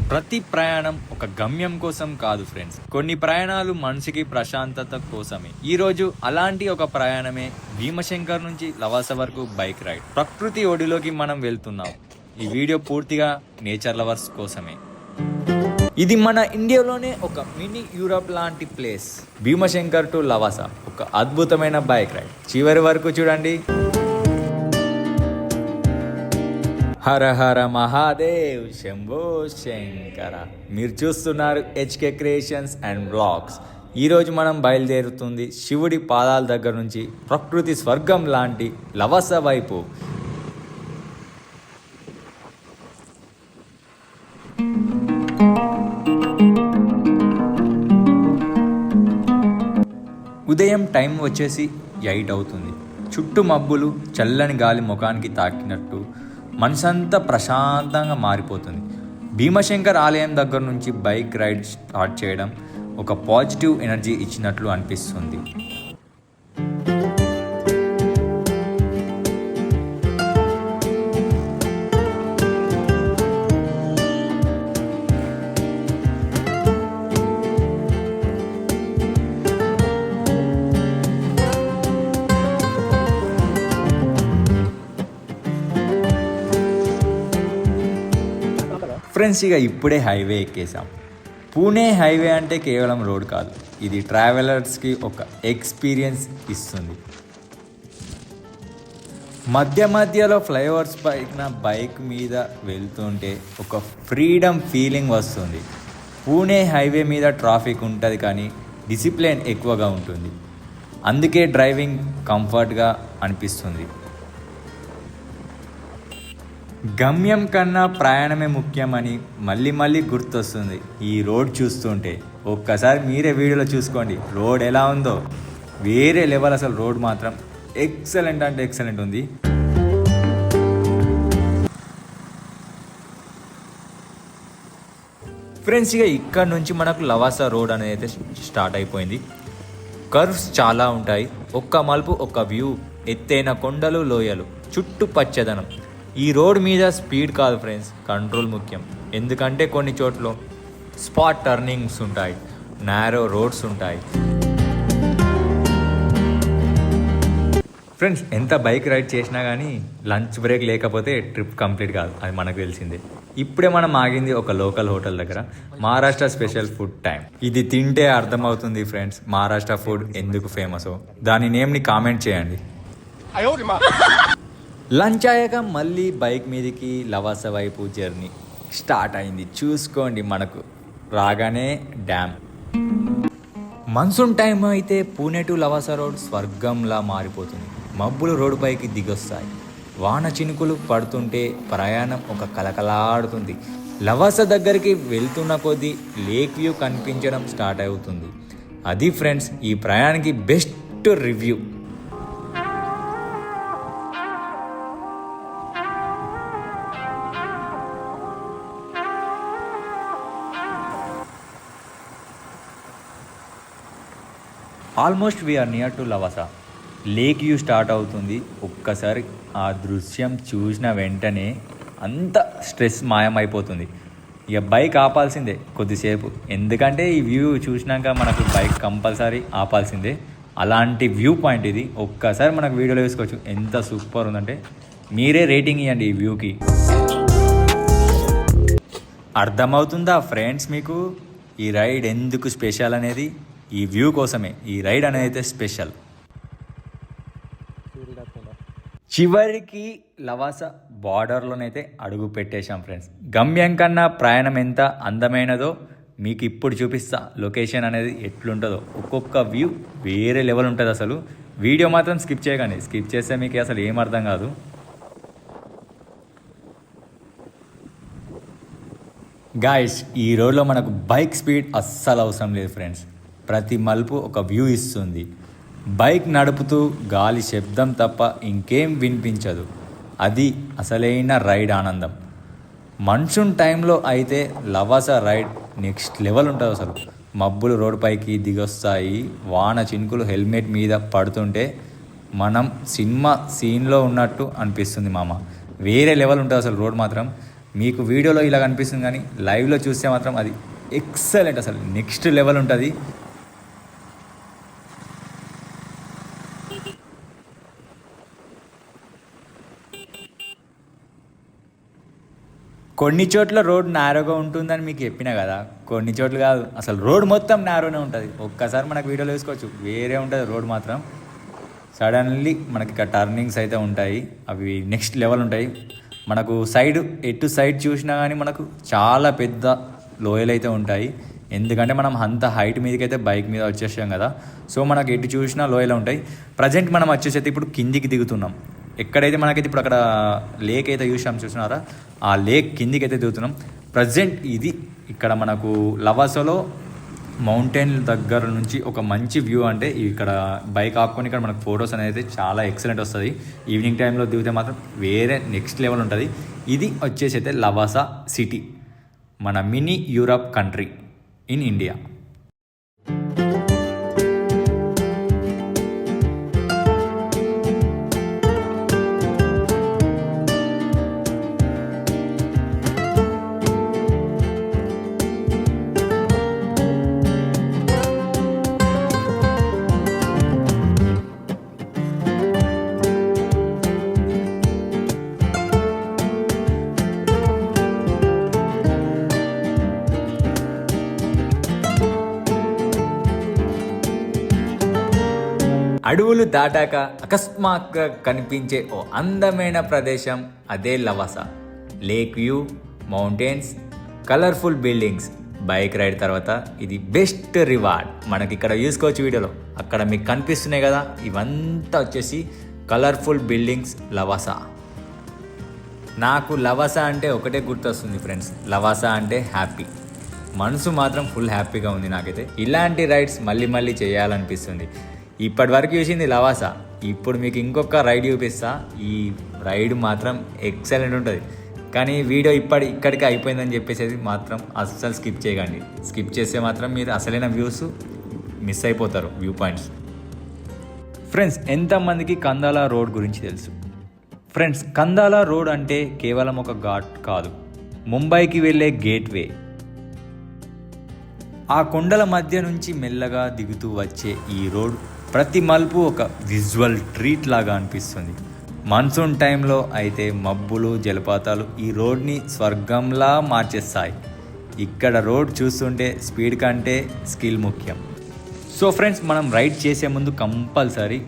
ప్రతి ప్రయాణం ఒక గమ్యం కోసం కాదు ఫ్రెండ్స్, కొన్ని ప్రయాణాలు మనిషికి ప్రశాంతత కోసమే. ఈ రోజు అలాంటి ఒక ప్రయాణమే భీమశంకర్ నుంచి లవాస వరకు బైక్ రైడ్. ప్రకృతి ఒడిలోకి మనం వెళ్తున్నాం. ఈ వీడియో పూర్తిగా నేచర్ లవర్స్ కోసమే. ఇది మన ఇండియాలోనే ఒక మినీ యూరప్ లాంటి ప్లేస్. భీమశంకర్ టు లవాస ఒక అద్భుతమైన బైక్ రైడ్. చివరి వరకు చూడండి. హర హర మహాదేవ్, శంభో శంకర. మీరు చూస్తున్నారు హెచ్కే క్రియేషన్స్ అండ్ వ్లాగ్స్. ఈరోజు మనం బయలుదేరుతుంది శివుడి పాదాల దగ్గర నుంచి ప్రకృతి స్వర్గం లాంటి లవాస వైపు. ఉదయం టైం వచ్చేసి 8 అవుతుంది. చుట్టూ మబ్బులు, చల్లని గాలి ముఖానికి తాకినట్టు మనసంతా ప్రశాంతంగా మారిపోతుంది. భీమశంకర్ ఆలయం దగ్గర నుంచి బైక్ రైడ్ స్టార్ట్ చేయడం ఒక పాజిటివ్ ఎనర్జీ ఇచ్చినట్లు అనిపిస్తుంది. ఫ్రెండ్స్, ఇక ఇప్పుడే హైవే ఎక్కేసాం. పూణే హైవే అంటే కేవలం రోడ్ కాదు, ఇది ట్రావెలర్స్కి ఒక ఎక్స్పీరియన్స్ ఇస్తుంది. మధ్యలో ఫ్లైఓవర్స్ పైన బైక్ మీద వెళ్తుంటే ఒక ఫ్రీడమ్ ఫీలింగ్ వస్తుంది. పూణే హైవే మీద ట్రాఫిక్ ఉంటుంది కానీ డిసిప్లిన్ ఎక్కువగా ఉంటుంది, అందుకే డ్రైవింగ్ కంఫర్ట్గా అనిపిస్తుంది. గమ్యం కన్నా ప్రయాణమే ముఖ్యమని మళ్ళీ గుర్తొస్తుంది ఈ రోడ్ చూస్తుంటే. ఒక్కసారి మీరే వీడియోలో చూసుకోండి రోడ్ ఎలా ఉందో. వేరే లెవెల్ అసలు. రోడ్ మాత్రం ఎక్సలెంట్ అంటే ఎక్సలెంట్ ఉంది. ఫ్రెండ్స్, ఇక ఇక్కడ నుంచి మనకు లవాసా రోడ్ అనేది అయితే స్టార్ట్ అయిపోయింది. కర్వ్స్ చాలా ఉంటాయి. ఒక్క మలుపు, ఒక్క వ్యూ, ఎత్తైన కొండలు, లోయలు, చుట్టూ పచ్చదనం. ఈ రోడ్ మీద స్పీడ్ కాదు ఫ్రెండ్స్, కంట్రోల్ ముఖ్యం. ఎందుకంటే కొన్ని చోట్ల స్పాట్ టర్నింగ్స్ ఉంటాయి, నారో రోడ్స్ ఉంటాయి. ఫ్రెండ్స్, ఎంత బైక్ రైడ్ చేసినా కానీ లంచ్ బ్రేక్ లేకపోతే ట్రిప్ కంప్లీట్ కాదు, అది మనకు తెలిసిందే. ఇప్పుడే మనం ఆగింది ఒక లోకల్ హోటల్ దగ్గర. Maharashtra special food time. ఇది తింటే అర్థమవుతుంది ఫ్రెండ్స్ మహారాష్ట్ర ఫుడ్ ఎందుకు ఫేమసో. దాని నేమ్ని కామెంట్ చేయండి. లంచ్ అయ్యాక మళ్ళీ బైక్ మీదకి లవాస వైపు జర్నీ స్టార్ట్ అయింది. చూసుకోండి, మనకు రాగానే డ్యామ్. మన్సూన్ టైం అయితే పూణే టు లవాస రోడ్ స్వర్గంలా మారిపోతుంది. మబ్బులు రోడ్డు పైకి దిగొస్తాయి, వాన చినుకులు పడుతుంటే ప్రయాణం ఒక కలకలాడుతుంది. లవాస దగ్గరికి వెళ్తున్న కొద్దీ లేక్ వ్యూ కనిపించడం స్టార్ట్ అవుతుంది. అది ఫ్రెండ్స్ ఈ ప్రయాణానికి best review. Almost we are near to Lavasa. Lake view start అవుతుంది. ఒక్కసారి ఆ దృశ్యం చూసిన వెంటనే అంత స్ట్రెస్ మాయమైపోతుంది. ఇక బైక్ ఆపాల్సిందే కొద్దిసేపు, ఎందుకంటే ఈ వ్యూ చూసినాక మనకు బైక్ కంపల్సరీ ఆపాల్సిందే. అలాంటి వ్యూ పాయింట్ ఇది. ఒక్కసారి మనకు వీడియోలో వేసుకోవచ్చు ఎంత సూపర్ ఉందంటే. మీరే రేటింగ్ ఇవ్వండి ఈ వ్యూకి. అర్థమవుతుందా ఫ్రెండ్స్ మీకు ఈ రైడ్ ఎందుకు స్పెషల్ అనేది? ఈ వ్యూ కోసమే ఈ రైడ్ అనేది అయితే స్పెషల్. చివరికి లవాస బార్డర్లోనైతే అడుగు పెట్టేశాం ఫ్రెండ్స్. గమ్యం కన్నా ప్రయాణం ఎంత అందమైనదో మీకు ఇప్పుడు చూపిస్తా. లొకేషన్ అనేది ఎట్లుంటుందో, ఒక్కొక్క వ్యూ వేరే లెవెల్ ఉంటుంది అసలు. వీడియో మాత్రం స్కిప్ చేయకండి, స్కిప్ చేస్తే మీకు అసలు ఏం అర్థం కాదు. గాయస్, ఈ రోడ్లో మనకు బైక్ స్పీడ్ అస్సలు అవసరం లేదు ఫ్రెండ్స్. ప్రతి మలుపు ఒక వ్యూ ఇస్తుంది. బైక్ నడుపుతూ గాలి శబ్దం తప్ప ఇంకేం వినిపించదు. అది అసలైన రైడ్ ఆనందం. మన్సూన్ టైంలో అయితే లవాస రైడ్ నెక్స్ట్ లెవెల్ ఉంటుంది అసలు. మబ్బులు రోడ్డు పైకి దిగొస్తాయి, వాన చినుకులు హెల్మెట్ మీద పడుతుంటే మనం సినిమా సీన్లో ఉన్నట్టు అనిపిస్తుంది మామ. వేరే లెవెల్ ఉంటుంది అసలు రోడ్ మాత్రం. మీకు వీడియోలో ఇలా కనిపిస్తుంది కానీ లైవ్లో చూస్తే మాత్రం అది ఎక్సలెంట్, అసలు నెక్స్ట్ లెవెల్ ఉంటుంది. కొన్ని చోట్ల రోడ్ నారోగా ఉంటుందని మీకు చెప్పినా కదా, కొన్ని చోట్ల కాదు, అసలు రోడ్ మొత్తం నారోనే ఉంటుంది. ఒక్కసారి మనకు వీడియోలో వేసుకోవచ్చు, వేరే ఉంటుంది రోడ్ మాత్రం. సడన్లీ మనకి ఇక్కడ టర్నింగ్స్ అయితే ఉంటాయి, అవి నెక్స్ట్ లెవెల్ ఉంటాయి. మనకు సైడ్ ఎటు సైడ్ చూసినా కానీ మనకు చాలా పెద్ద లోయలు అయితే ఉంటాయి. ఎందుకంటే మనం అంత హైట్ మీదకైతే బైక్ మీద వచ్చేసాం కదా, సో మనకు ఎటు చూసినా లోయలు ఉంటాయి. ప్రజెంట్ మనం వచ్చేసైతే ఇప్పుడు కిందికి దిగుతున్నాం. ఎక్కడైతే మనకైతే ఇప్పుడు అక్కడ లేక్ అయితే చూసినారా, ఆ లేక్ కిందికి అయితే దిగుతున్నాం ప్రజెంట్. ఇది ఇక్కడ మనకు లవాసాలో మౌంటైన్ దగ్గర నుంచి ఒక మంచి వ్యూ. అంటే ఇక్కడ బైక్ ఆపుకొని ఇక్కడ మనకు ఫొటోస్ అనేది చాలా ఎక్సలెంట్ వస్తుంది. ఈవినింగ్ టైంలో దిగితే మాత్రం వేరే నెక్స్ట్ లెవెల్ ఉంటుంది. ఇది వచ్చేసి అయితే లవాసా సిటీ, మన mini Europe country in India. అడవులు దాటాక అకస్మాత్తుగా కనిపించే ఓ అందమైన ప్రదేశం అదే Lavasa. Lake view, mountains, colourful buildings. Bike ride తర్వాత ఇది బెస్ట్ రివార్డ్. మనకి ఇక్కడ చూసుకోవచ్చు వీడియోలో, అక్కడ మీకు కనిపిస్తున్నాయి కదా, ఇవంతా వచ్చేసి కలర్ఫుల్ బిల్డింగ్స్ లవాసా. నాకు లవాసా అంటే ఒకటే గుర్తొస్తుంది ఫ్రెండ్స్, లవాసా అంటే హ్యాపీ. మనసు మాత్రం ఫుల్ హ్యాపీగా ఉంది నాకైతే. ఇలాంటి రైడ్స్ మళ్ళీ మళ్ళీ చేయాలనిపిస్తుంది. ఇప్పటి వరకు చూసింది లవాసా, ఇప్పుడు మీకు ఇంకొక రైడ్ చూపిస్తా. ఈ రైడ్ మాత్రం ఎక్సలెంట్ ఉంటుంది. కానీ వీడియో ఇక్కడికి అయిపోయిందని చెప్పేసి మాత్రం అస్సలు స్కిప్ చేయకండి. స్కిప్ చేస్తే మాత్రం మీరు అసలైన వ్యూస్ మిస్ అయిపోతారు, వ్యూ పాయింట్స్. ఫ్రెండ్స్, ఎంతమందికి కందాల రోడ్ గురించి తెలుసు? ఫ్రెండ్స్, కందాల రోడ్ అంటే కేవలం ఒక ఘాట్ కాదు, ముంబైకి వెళ్ళే గేట్వే. ఆ కొండల మధ్య నుంచి మెల్లగా దిగుతూ వచ్చే ఈ రోడ్ ప్రతి మలుపు ఒక విజువల్ ట్రీట్ లాగా అనిపిస్తుంది. మాన్సూన్ టైంలో అయితే మబ్బులు, జలపాతాలు ఈ రోడ్ని స్వర్గంలా మార్చేస్తాయి. ఇక్కడ రోడ్ చూస్తుంటే స్పీడ్ కంటే స్కిల్ ముఖ్యం. సో ఫ్రెండ్స్, మనం రైడ్ చేసే ముందు కంపల్సరీ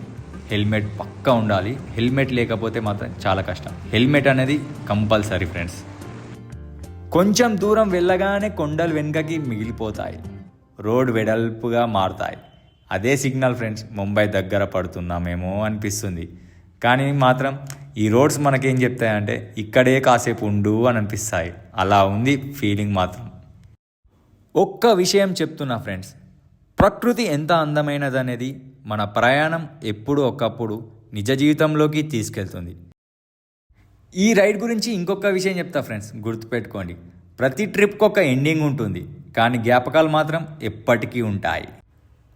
హెల్మెట్ పక్కా ఉండాలి. హెల్మెట్ లేకపోతే మాత్రం చాలా కష్టం. హెల్మెట్ అనేది కంపల్సరీ ఫ్రెండ్స్. కొంచెం దూరం వెళ్ళగానే కొండలు వెనుకకి మిగిలిపోతాయి, రోడ్ వెడల్పుగా మారుతాయి. అదే సిగ్నల్ ఫ్రెండ్స్, ముంబై దగ్గర పడుతున్నామేమో అనిపిస్తుంది. కానీ మాత్రం ఈ రోడ్స్ మనకేం చెప్తాయంటే ఇక్కడే కాసేపు ఉండు అని అనిపిస్తాయి. అలా ఉంది ఫీలింగ్ మాత్రం. ఒక్క విషయం చెప్తున్నా ఫ్రెండ్స్, ప్రకృతి ఎంత అందమైనదనేది మన ప్రయాణం ఎప్పుడు ఒకప్పుడు నిజ జీవితంలోకి తీసుకెళ్తుంది. ఈ రైడ్ గురించి ఇంకొక విషయం చెప్తా ఫ్రెండ్స్, గుర్తుపెట్టుకోండి. ప్రతి ట్రిప్కి ఒక ఎండింగ్ ఉంటుంది, కానీ జ్ఞాపకాలు మాత్రం ఎప్పటికీ ఉంటాయి.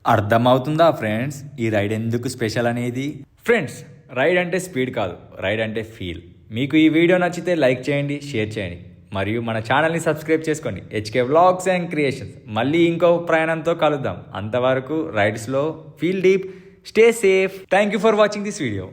అర్థమవుతుందా ఫ్రెండ్స్ ఈ రైడ్ ఎందుకు స్పెషల్ అనేది? ఫ్రెండ్స్, రైడ్ అంటే స్పీడ్ కాదు, రైడ్ అంటే ఫీల్. మీకు ఈ వీడియో నచ్చితే లైక్ చేయండి, షేర్ చేయండి, మరియు మన ఛానల్ని సబ్స్క్రైబ్ చేసుకోండి. HK vlogs and creations. మళ్ళీ ఇంకో ప్రయాణంతో కలుద్దాం. అంతవరకు రైడ్స్లో feel deep, stay safe. Thank you for watching this video.